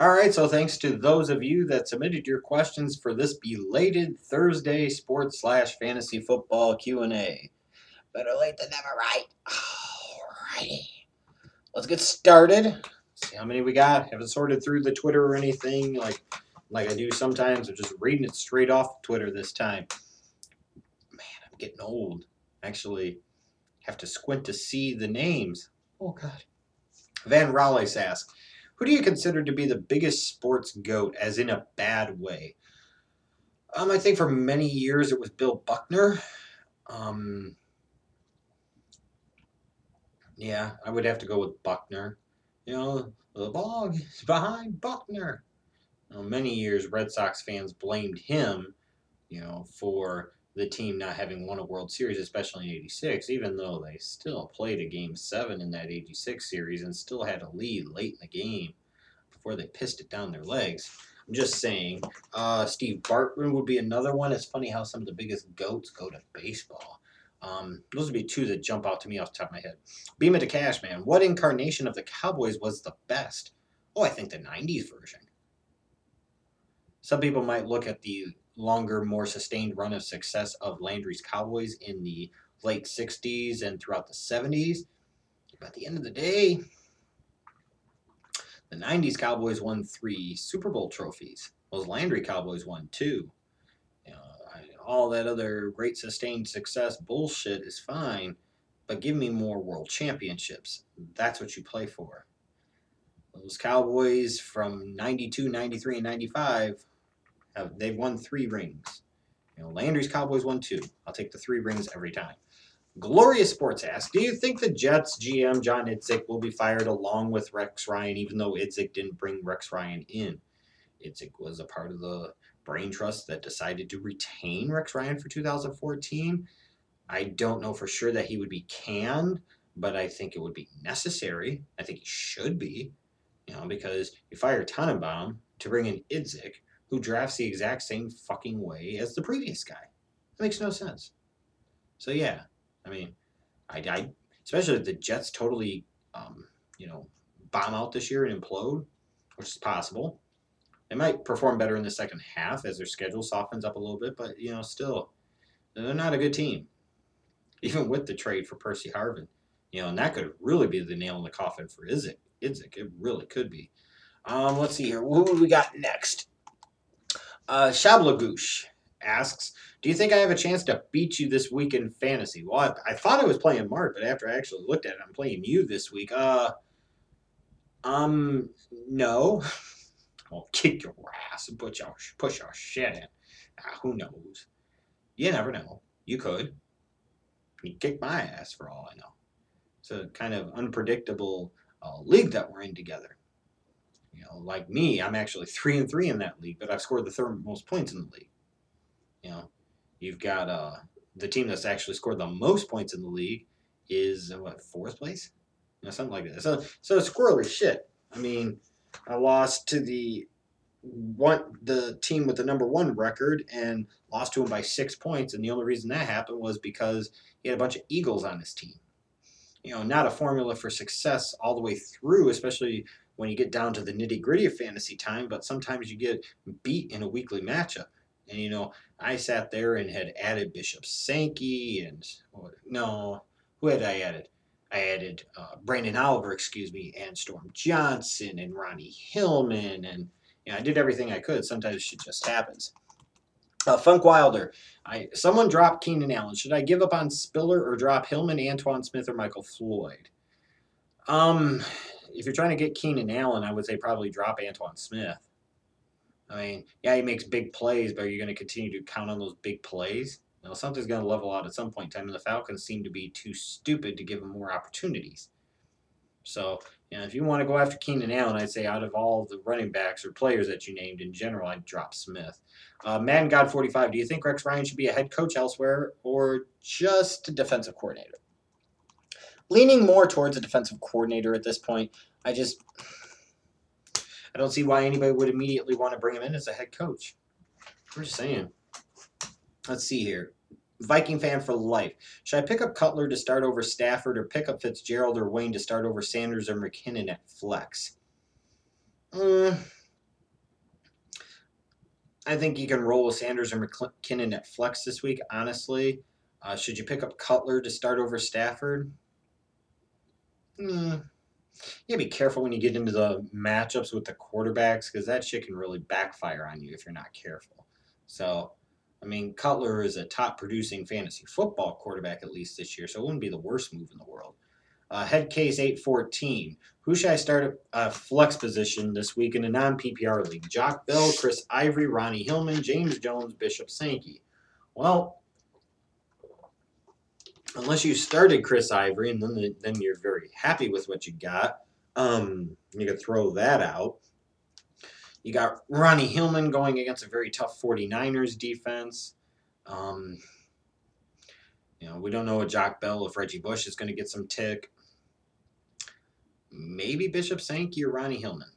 All right, so thanks to those of you that submitted your questions for this belated Thursday sports slash fantasy football Q&A. Better late than never, right? Alrighty. Let's get started. See how many we got. Haven't sorted through the Twitter or anything like I do sometimes. I'm just reading it straight off Twitter this time. Man, I'm getting old. Actually, have to squint to see the names. Oh God. Van Raleigh asks, who do you consider to be the biggest sports goat, as in a bad way? I think for many years it was Bill Buckner. Um, yeah, I would have to go with Buckner. The bog is behind Buckner. Many years Red Sox fans blamed him, for the team not having won a World Series, especially in '86, even though they still played a Game 7 in that '86 series and still had a lead late in the game before they pissed it down their legs. I'm just saying. Steve Bartman would be another one. It's funny how some of the biggest goats go to baseball. Those would be two that jump out to me off the top of my head. Beam it to Cash, man. What incarnation of the Cowboys was the best? Oh, I think the '90s version. Some people might look at the longer, more sustained run of success of Landry's Cowboys in the late '60s and throughout the '70s. But at the end of the day, the '90s Cowboys won 3 Super Bowl trophies. Those Landry Cowboys won 2. You know, all that other great sustained success bullshit is fine, but give me more world championships. That's what you play for. Those Cowboys from '92, '93, and '95 they've won 3 rings. Landry's Cowboys won 2. I'll take the 3 rings every time. Glorious Sports asks, do you think the Jets GM John Idzik will be fired along with Rex Ryan, even though Idzik didn't bring Rex Ryan in? Idzik was a part of the brain trust that decided to retain Rex Ryan for 2014. I don't know for sure that he would be canned, but I think it would be necessary. I think he should be, because you fire Tannenbaum to bring in Idzik, who drafts the exact same fucking way as the previous guy. That makes no sense. So yeah, I mean, I especially if the Jets totally, you know, bomb out this year and implode, which is possible. They might perform better in the second half as their schedule softens up a little bit, but still, they're not a good team, even with the trade for Percy Harvin. And that could really be the nail in the coffin for Idzik. It really could be. Let's see here. Who do we got next? Shablagoosh asks, do you think I have a chance to beat you this week in fantasy? Well, I thought I was playing Mark, but after I actually looked at it, I'm playing you this week. No. I'll kick your ass and push your shit in. Who knows? You never know. You could. You kick my ass for all I know. It's a kind of unpredictable league that we're in together. Like me, I'm actually 3-3 in that league, but I've scored the third most points in the league. You've got the team that's actually scored the most points in the league is what, fourth place, something like that. So it's squirrely shit. I mean, I lost to the team with the number 1 record and lost to him by 6 points, and the only reason that happened was because he had a bunch of Eagles on his team. Not a formula for success all the way through, especially when you get down to the nitty gritty of fantasy time, but sometimes you get beat in a weekly matchup. And, I sat there and had added Bishop Sankey and, no, who had I added? I added Brandon Oliver, and Storm Johnson and Ronnie Hillman. And, I did everything I could. Sometimes shit just happens. Funk Wilder. Someone dropped Keenan Allen. Should I give up on Spiller or drop Hillman, Antoine Smith, or Michael Floyd? If you're trying to get Keenan Allen, I would say probably drop Antoine Smith. I mean, yeah, he makes big plays, but are you going to continue to count on those big plays? Something's going to level out at some point in time, and the Falcons seem to be too stupid to give him more opportunities. So, if you want to go after Keenan Allen, I'd say out of all the running backs or players that you named in general, I'd drop Smith. Madden God 45, do you think Rex Ryan should be a head coach elsewhere or just a defensive coordinator? Leaning more towards a defensive coordinator at this point. I don't see why anybody would immediately want to bring him in as a head coach. I'm just saying. Let's see here. Viking fan for life. Should I pick up Cutler to start over Stafford or pick up Fitzgerald or Wayne to start over Sanders or McKinnon at flex? I think you can roll with Sanders or McKinnon at flex this week, honestly. Should you pick up Cutler to start over Stafford? Mm, yeah, be careful when you get into the matchups with the quarterbacks because that shit can really backfire on you if you're not careful. So, I mean, Cutler is a top producing fantasy football quarterback at least this year, so it wouldn't be the worst move in the world. Head case 814. Who should I start at flex position this week in a non PPR league? Jock Bell, Chris Ivory, Ronnie Hillman, James Jones, Bishop Sankey. Well, unless you started Chris Ivory and then you're very happy with what you got, you could throw that out. You got Ronnie Hillman going against a very tough 49ers defense. Um, we don't know what Jock Bell if Reggie Bush is going to get some tick. Maybe Bishop Sankey or Ronnie Hillman.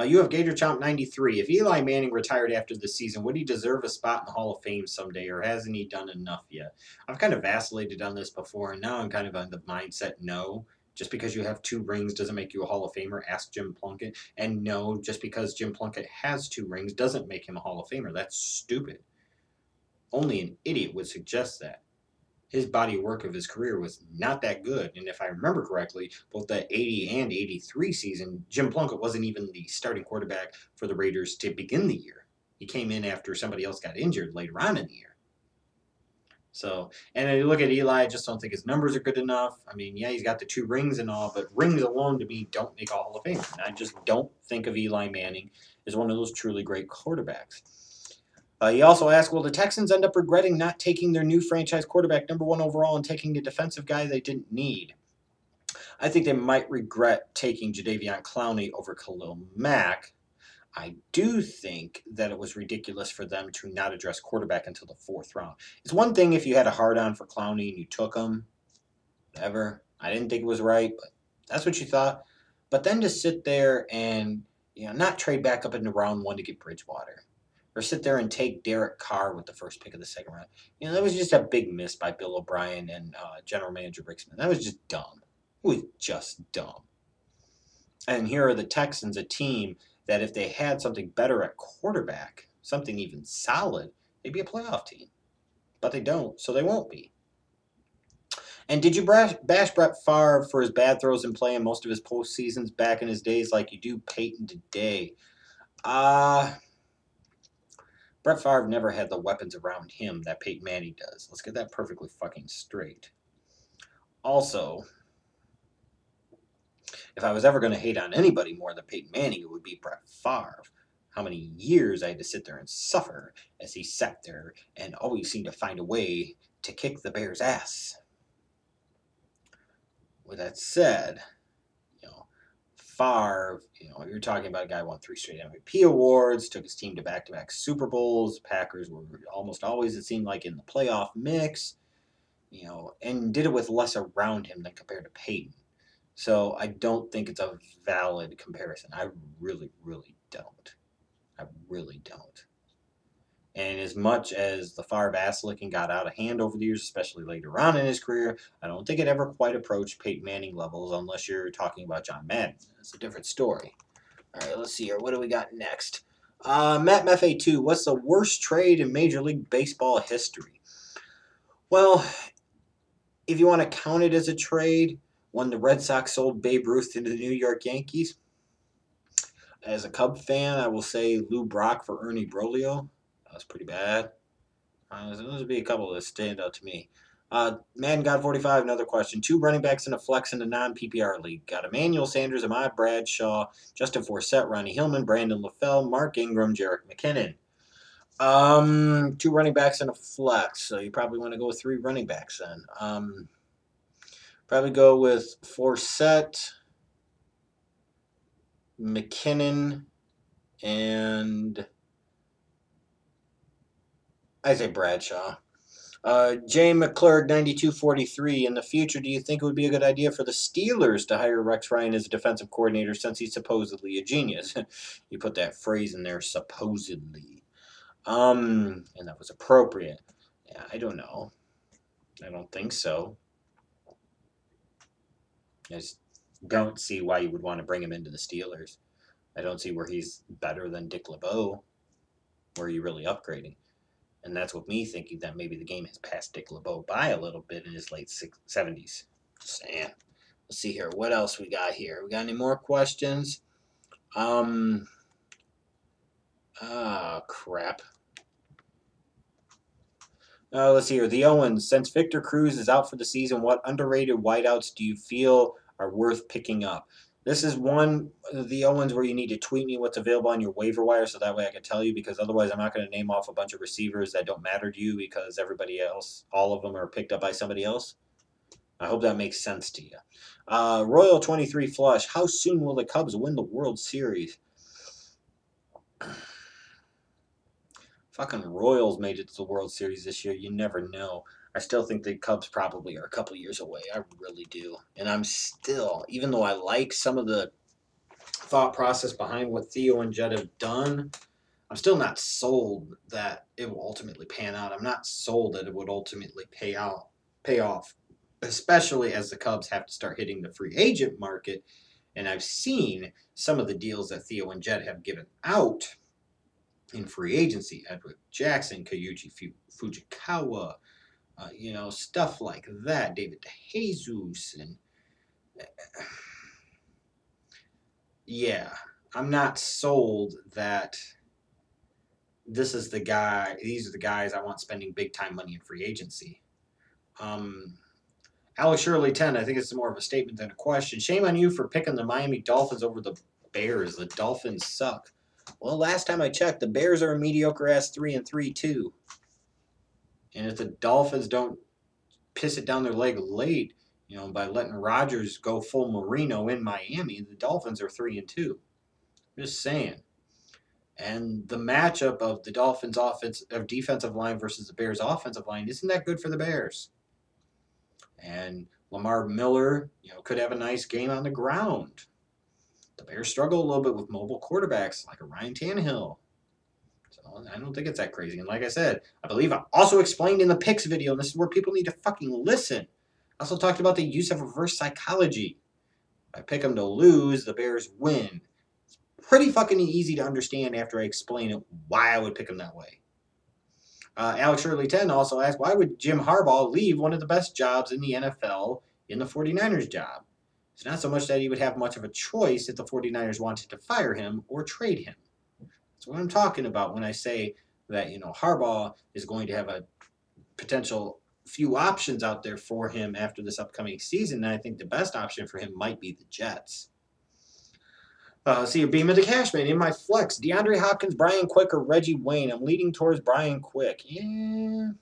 You have Gator Chomp 93. If Eli Manning retired after the season, would he deserve a spot in the Hall of Fame someday, or hasn't he done enough yet? I've kind of vacillated on this before, and now I'm kind of on the mindset no. Just because you have 2 rings doesn't make you a Hall of Famer. Ask Jim Plunkett. And no, just because Jim Plunkett has 2 rings doesn't make him a Hall of Famer. That's stupid. Only an idiot would suggest that. His body of work of his career was not that good. And if I remember correctly, both the 80 and 83 season, Jim Plunkett wasn't even the starting quarterback for the Raiders to begin the year. He came in after somebody else got injured later on in the year. So, and you look at Eli, I just don't think his numbers are good enough. I mean, yeah, he's got the 2 rings and all, but rings alone to me don't make a Hall of Fame. And I just don't think of Eli Manning as one of those truly great quarterbacks. He also asked, will the Texans end up regretting not taking their new franchise quarterback number 1 overall and taking a defensive guy they didn't need? I think they might regret taking Jadeveon Clowney over Khalil Mack. I do think that it was ridiculous for them to not address quarterback until the 4th round. It's one thing if you had a hard-on for Clowney and you took him, whatever. I didn't think it was right, but that's what you thought. But then to sit there and not trade back up into round 1 to get Bridgewater, or sit there and take Derek Carr with the first pick of the 2nd round. That was just a big miss by Bill O'Brien and general manager Rick Smith. That was just dumb. It was just dumb. And here are the Texans, a team that if they had something better at quarterback, something even solid, they'd be a playoff team. But they don't, so they won't be. And did you bash Brett Favre for his bad throws in play in most of his postseasons back in his days like you do Peyton today? Brett Favre never had the weapons around him that Peyton Manning does. Let's get that perfectly fucking straight. Also, if I was ever going to hate on anybody more than Peyton Manning, it would be Brett Favre. How many years I had to sit there and suffer as he sat there and always seemed to find a way to kick the Bears' ass. With that said, Favre, you're talking about a guy who won 3 straight MVP awards, took his team to back-to-back Super Bowls. Packers were almost always, it seemed like, in the playoff mix, and did it with less around him than compared to Peyton. So I don't think it's a valid comparison. I really, really don't. I really don't. And as much as the Favre ass licking got out of hand over the years, especially later on in his career, I don't think it ever quite approached Peyton Manning levels unless you're talking about John Madden. That's a different story. All right, let's see here. What do we got next? Matt Meffe2, what's the worst trade in Major League Baseball history? Well, if you want to count it as a trade, when the Red Sox sold Babe Ruth to the New York Yankees, as a Cub fan, I will say Lou Brock for Ernie Broglio. That was pretty bad. Those would be a couple that stand out to me. Madden God 45, another question. 2 running backs in a flex in a non-PPR league. Got Emmanuel Sanders, Ahmad Bradshaw, Justin Forsett, Ronnie Hillman, Brandon LaFell, Mark Ingram, Jerick McKinnon. 2 running backs in a flex, so you probably want to go with 3 running backs then. Probably go with Forsett, McKinnon, and I say Bradshaw. Jay McClurg, 9243. In the future, do you think it would be a good idea for the Steelers to hire Rex Ryan as a defensive coordinator since he's supposedly a genius? You put that phrase in there, supposedly. And that was appropriate. Yeah, I don't know. I don't think so. I just don't see why you would want to bring him into the Steelers. I don't see where he's better than Dick LeBeau. Where are you really upgrading? And that's with me thinking that maybe the game has passed Dick LeBeau by a little bit in his late 70s. Just saying. Let's see here. What else we got here? We got any more questions? Crap. Let's see here. The Owens. Since Victor Cruz is out for the season, what underrated wideouts do you feel are worth picking up? This is one of the Owens where you need to tweet me what's available on your waiver wire so that way I can tell you, because otherwise I'm not going to name off a bunch of receivers that don't matter to you because everybody else, all of them are picked up by somebody else. I hope that makes sense to you. Royal 23 Flush. How soon will the Cubs win the World Series? Fucking Royals made it to the World Series this year. You never know. I still think the Cubs probably are a couple years away. I really do. And I'm still, even though I like some of the thought process behind what Theo and Jed have done, I'm still not sold that it will ultimately pan out. I'm not sold that it would ultimately pay off, especially as the Cubs have to start hitting the free agent market. And I've seen some of the deals that Theo and Jed have given out in free agency. Edward Jackson, Kyuji Fujikawa, stuff like that. David DeJesus. And yeah, I'm not sold that this is the guy. These are the guys I want spending big time money in free agency. Alex Shirley 10, I think it's more of a statement than a question. Shame on you for picking the Miami Dolphins over the Bears. The Dolphins suck. Well, last time I checked, the Bears are a mediocre ass 3-3 too. And if the Dolphins don't piss it down their leg late, by letting Rodgers go full Marino in Miami, the Dolphins are 3-2. Just saying. And the matchup of the Dolphins' defensive line versus the Bears' offensive line, isn't that good for the Bears? And Lamar Miller, could have a nice game on the ground. The Bears struggle a little bit with mobile quarterbacks like a Ryan Tannehill. So I don't think it's that crazy. And like I said, I believe I also explained in the picks video, and this is where people need to fucking listen. I also talked about the use of reverse psychology. If I pick them to lose, the Bears win. It's pretty fucking easy to understand after I explain it why I would pick them that way. Alex Shirley 10 also asked, why would Jim Harbaugh leave one of the best jobs in the NFL in the 49ers job? It's not so much that he would have much of a choice if the 49ers wanted to fire him or trade him. That's what I'm talking about when I say that, Harbaugh is going to have a potential few options out there for him after this upcoming season. And I think the best option for him might be the Jets. See your beam of the Cashman in my flex. DeAndre Hopkins, Brian Quick, or Reggie Wayne. I'm leading towards Brian Quick. Yeah.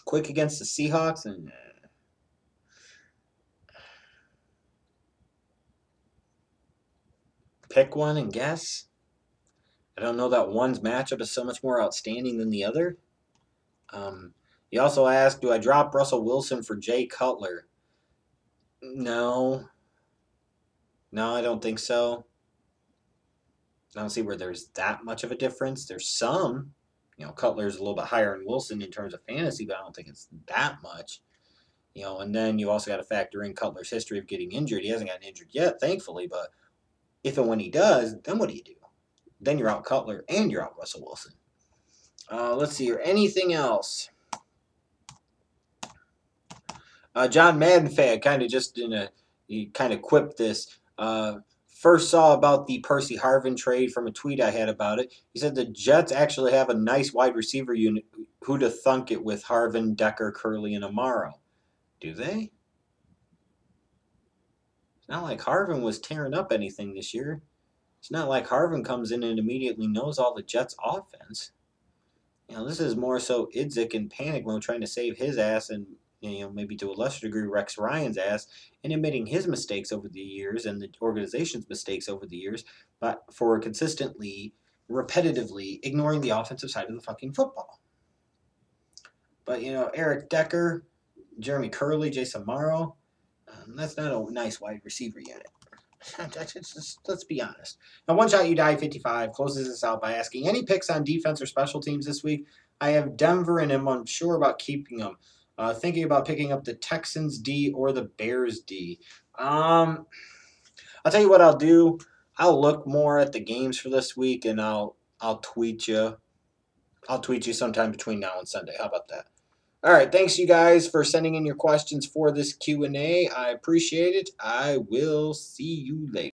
Quick against the Seahawks and pick one and guess. I don't know that one's matchup is so much more outstanding than the other. You also asked, do I drop Russell Wilson for Jay Cutler? No, I don't think so. I don't see where there's that much of a difference. There's some. Cutler's a little bit higher than Wilson in terms of fantasy, but I don't think it's that much. And then you also got to factor in Cutler's history of getting injured. He hasn't gotten injured yet, thankfully, but if and when he does, then what do you do? Then you're out Cutler and you're out Russell Wilson. Let's see here. Anything else? John Madden kind of just he kind of quipped this. First saw about the Percy Harvin trade from a tweet I had about it. He said the Jets actually have a nice wide receiver unit. Who'd have thunk it with Harvin, Decker, Curley, and Amaro? Do they? It's not like Harvin was tearing up anything this year. It's not like Harvin comes in and immediately knows all the Jets' offense. This is more so Idzik in panic mode trying to save his ass and, maybe to a lesser degree Rex Ryan's ass and admitting his mistakes over the years and the organization's mistakes over the years, but for consistently, repetitively ignoring the offensive side of the fucking football. But, Eric Decker, Jeremy Curley, Jason Morrow, that's not a nice wide receiver unit. Let's be honest. Now, One Shot You Die 55 closes this out by asking, any picks on defense or special teams this week? I have Denver and am unsure about keeping them. Thinking about picking up the Texans D or the Bears D. I'll tell you what I'll do. I'll look more at the games for this week, and I'll I'll tweet you. I'll tweet you sometime between now and Sunday. How about that? All right, thanks you guys for sending in your questions for this Q&A. I appreciate it. I will see you later.